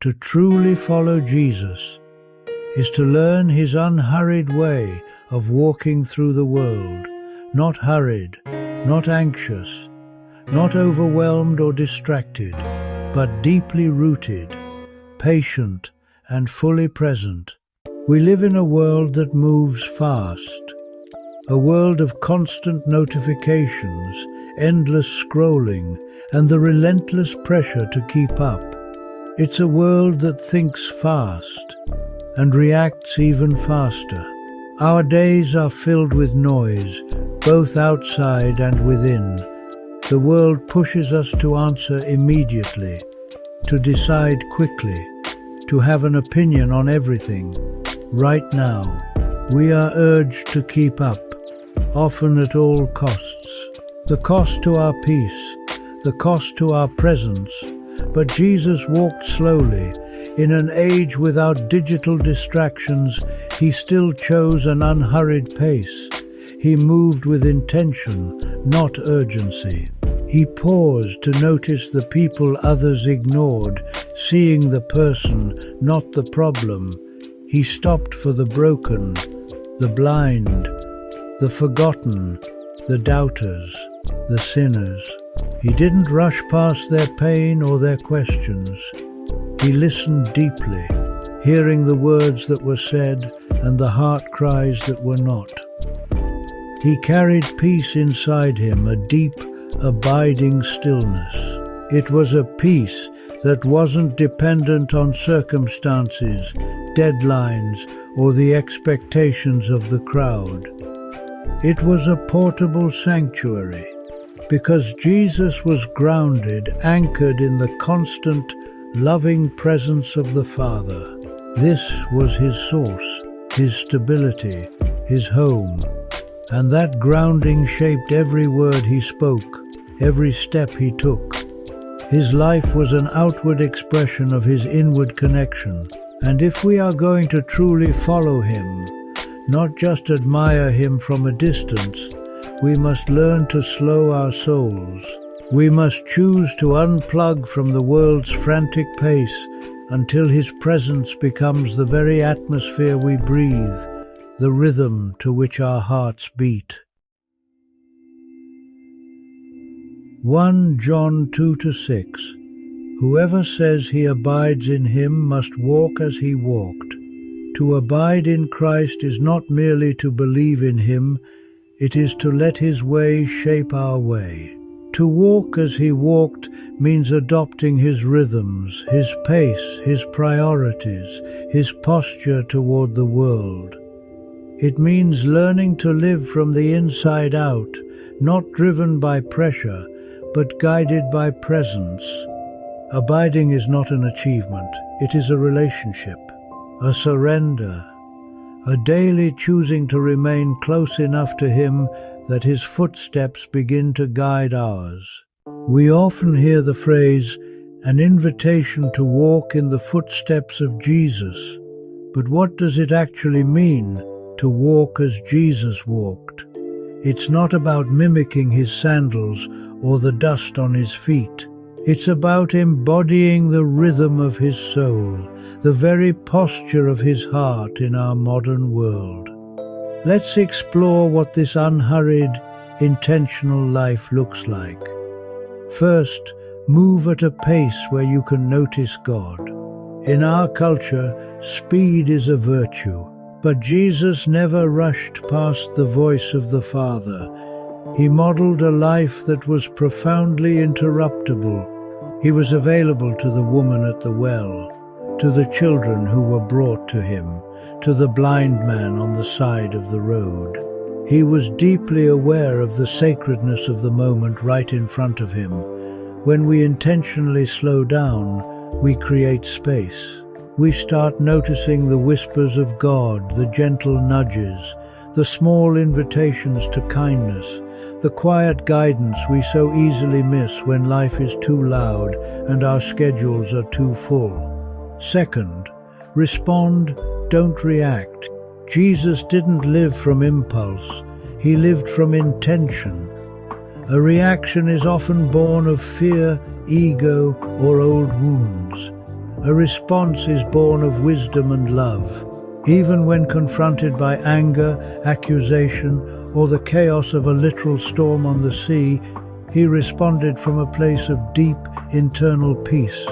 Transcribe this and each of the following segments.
To truly follow Jesus is to learn his unhurried way of walking through the world, not hurried, not anxious, not overwhelmed or distracted, but deeply rooted, patient, and fully present. We live in a world that moves fast, a world of constant notifications, endless scrolling, and the relentless pressure to keep up. It's a world that thinks fast and reacts even faster. Our days are filled with noise, both outside and within. The world pushes us to answer immediately, to decide quickly, to have an opinion on everything. Right now, we are urged to keep up, often at all costs. The cost to our peace, the cost to our presence. But Jesus walked slowly. In an age without digital distractions, he still chose an unhurried pace. He moved with intention, not urgency. He paused to notice the people others ignored, seeing the person, not the problem. He stopped for the broken, the blind, the forgotten, the doubters, the sinners. He didn't rush past their pain or their questions. He listened deeply, hearing the words that were said and the heart cries that were not. He carried peace inside him, a deep, abiding stillness. It was a peace that wasn't dependent on circumstances, deadlines, or the expectations of the crowd. It was a portable sanctuary, because Jesus was grounded, anchored in the constant, loving presence of the Father. This was his source, his stability, his home, and that grounding shaped every word he spoke, every step he took. His life was an outward expression of his inward connection, and if we are going to truly follow him, not just admire him from a distance, we must learn to slow our souls. We must choose to unplug from the world's frantic pace until his presence becomes the very atmosphere we breathe, the rhythm to which our hearts beat. 1 John 2-6. Whoever says he abides in him must walk as he walked. To abide in Christ is not merely to believe in him, it is to let his way shape our way. To walk as he walked means adopting his rhythms, his pace, his priorities, his posture toward the world. It means learning to live from the inside out, not driven by pressure, but guided by presence. Abiding is not an achievement, it is a relationship, a surrender, a daily choosing to remain close enough to him that his footsteps begin to guide ours. We often hear the phrase, an invitation to walk in the footsteps of Jesus. But what does it actually mean, to walk as Jesus walked? It's not about mimicking his sandals or the dust on his feet. It's about embodying the rhythm of his soul, the very posture of his heart in our modern world. Let's explore what this unhurried, intentional life looks like. First, move at a pace where you can notice God. In our culture, speed is a virtue, but Jesus never rushed past the voice of the Father. He modeled a life that was profoundly interruptible. He was available to the woman at the well, to the children who were brought to him, to the blind man on the side of the road. He was deeply aware of the sacredness of the moment right in front of him. When we intentionally slow down, we create space. We start noticing the whispers of God, the gentle nudges, the small invitations to kindness, the quiet guidance we so easily miss when life is too loud and our schedules are too full. Second, respond, don't react. Jesus didn't live from impulse, he lived from intention. A reaction is often born of fear, ego, or old wounds. A response is born of wisdom and love. Even when confronted by anger, accusation, or the chaos of a literal storm on the sea, he responded from a place of deep internal peace.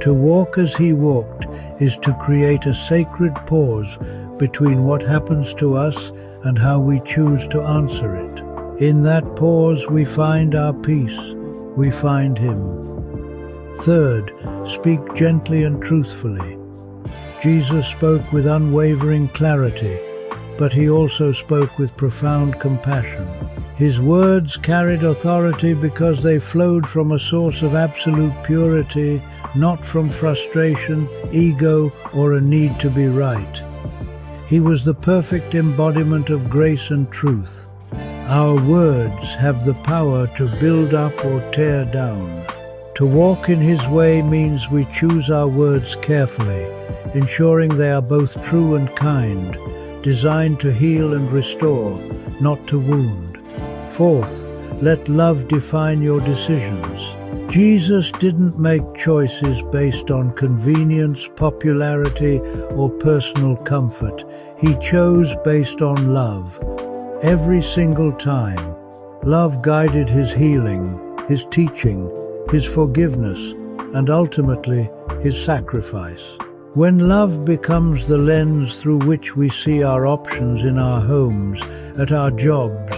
To walk as he walked is to create a sacred pause between what happens to us and how we choose to answer it. In that pause we find our peace, we find him. Third, speak gently and truthfully. Jesus spoke with unwavering clarity, but he also spoke with profound compassion. His words carried authority because they flowed from a source of absolute purity, not from frustration, ego, or a need to be right. He was the perfect embodiment of grace and truth. Our words have the power to build up or tear down. To walk in his way means we choose our words carefully, ensuring they are both true and kind, designed to heal and restore, not to wound. Fourth, let love define your decisions. Jesus didn't make choices based on convenience, popularity, or personal comfort. He chose based on love. Every single time, love guided his healing, his teaching, his forgiveness, and ultimately, his sacrifice. When love becomes the lens through which we see our options in our homes, at our jobs,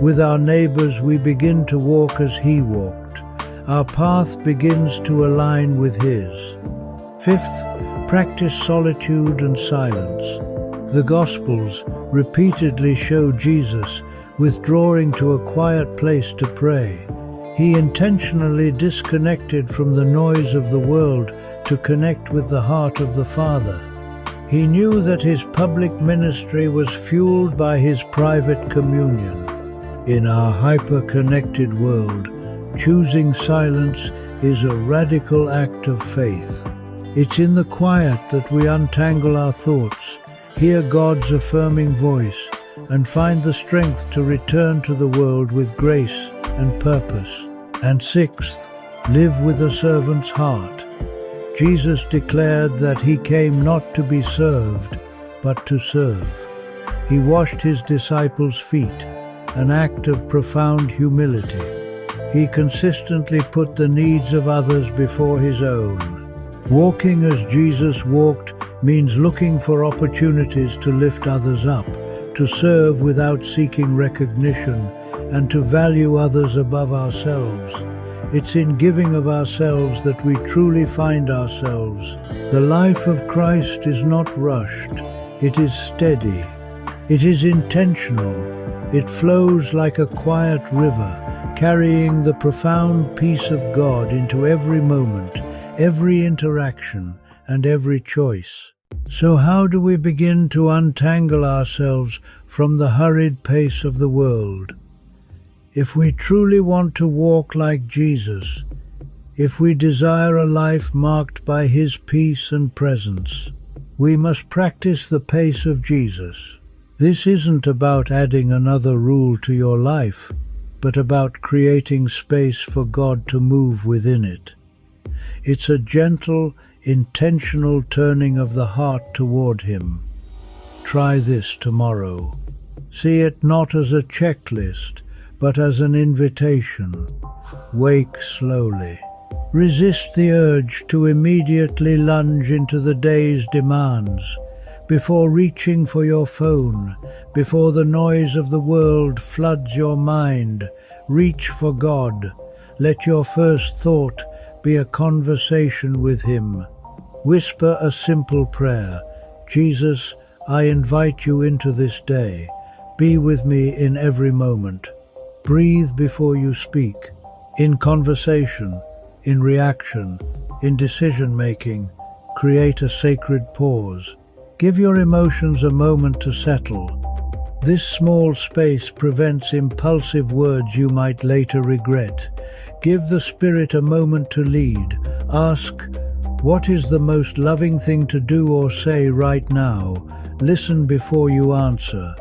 with our neighbors, we begin to walk as he walked. Our path begins to align with his. Fifth, practice solitude and silence. The Gospels repeatedly show Jesus withdrawing to a quiet place to pray. He intentionally disconnected from the noise of the world to connect with the heart of the Father. He knew that his public ministry was fueled by his private communion. In our hyper-connected world, choosing silence is a radical act of faith. It's in the quiet that we untangle our thoughts, hear God's affirming voice, and find the strength to return to the world with grace and purpose. And sixth, live with a servant's heart. Jesus declared that he came not to be served, but to serve. He washed his disciples' feet, an act of profound humility. He consistently put the needs of others before his own. Walking as Jesus walked means looking for opportunities to lift others up, to serve without seeking recognition, and to value others above ourselves. It's in giving of ourselves that we truly find ourselves. The life of Christ is not rushed. It is steady. It is intentional. It flows like a quiet river, carrying the profound peace of God into every moment, every interaction, and every choice. So how do we begin to untangle ourselves from the hurried pace of the world? If we truly want to walk like Jesus, if we desire a life marked by his peace and presence, we must practice the pace of Jesus. This isn't about adding another rule to your life, but about creating space for God to move within it. It's a gentle, intentional turning of the heart toward him. Try this tomorrow. See it not as a checklist, but as an invitation. Wake slowly. Resist the urge to immediately lunge into the day's demands. Before reaching for your phone, before the noise of the world floods your mind, reach for God. Let your first thought be a conversation with him. Whisper a simple prayer. Jesus, I invite you into this day. Be with me in every moment. Breathe before you speak. In conversation, in reaction, in decision-making, create a sacred pause. Give your emotions a moment to settle. This small space prevents impulsive words you might later regret. Give the Spirit a moment to lead. Ask, what is the most loving thing to do or say right now? Listen before you answer.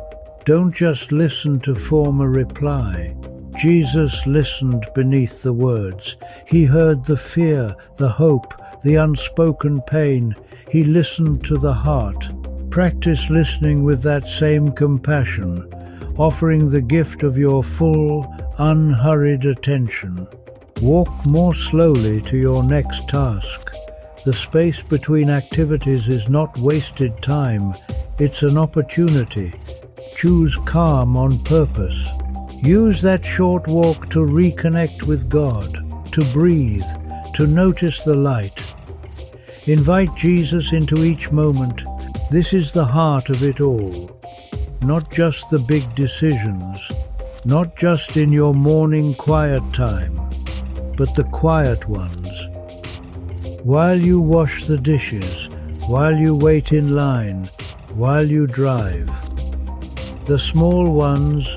Don't just listen to form a reply. Jesus listened beneath the words. He heard the fear, the hope, the unspoken pain. He listened to the heart. Practice listening with that same compassion, offering the gift of your full, unhurried attention. Walk more slowly to your next task. The space between activities is not wasted time, it's an opportunity. Choose calm on purpose. Use that short walk to reconnect with God, to breathe, to notice the light. Invite Jesus into each moment. This is the heart of it all. Not just the big decisions, not just in your morning quiet time, but the quiet ones. While you wash the dishes, while you wait in line, while you drive. The small ones,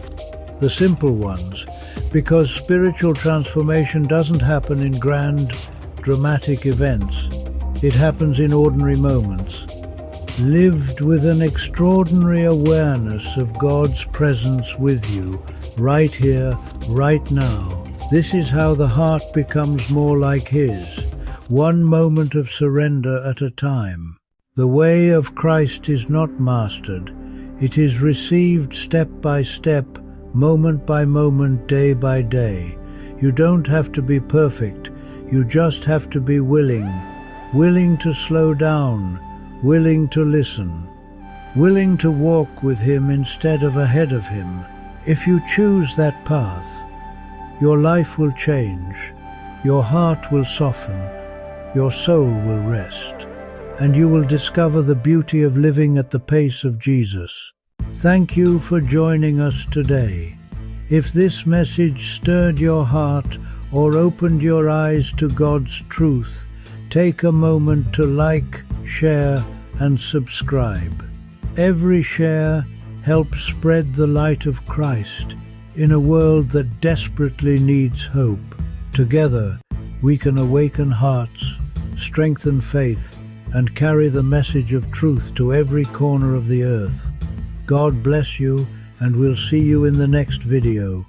the simple ones, because spiritual transformation doesn't happen in grand, dramatic events. It happens in ordinary moments, lived with an extraordinary awareness of God's presence with you, right here, right now. This is how the heart becomes more like His, one moment of surrender at a time. The way of Christ is not mastered. It is received step by step, moment by moment, day by day. You don't have to be perfect. You just have to be willing to slow down, willing to listen, willing to walk with Him instead of ahead of Him. If you choose that path, your life will change, your heart will soften, your soul will rest, and you will discover the beauty of living at the pace of Jesus. Thank you for joining us today. If this message stirred your heart or opened your eyes to God's truth, take a moment to like, share, and subscribe. Every share helps spread the light of Christ in a world that desperately needs hope. Together, we can awaken hearts, strengthen faith, and carry the message of truth to every corner of the earth. God bless you, and we'll see you in the next video.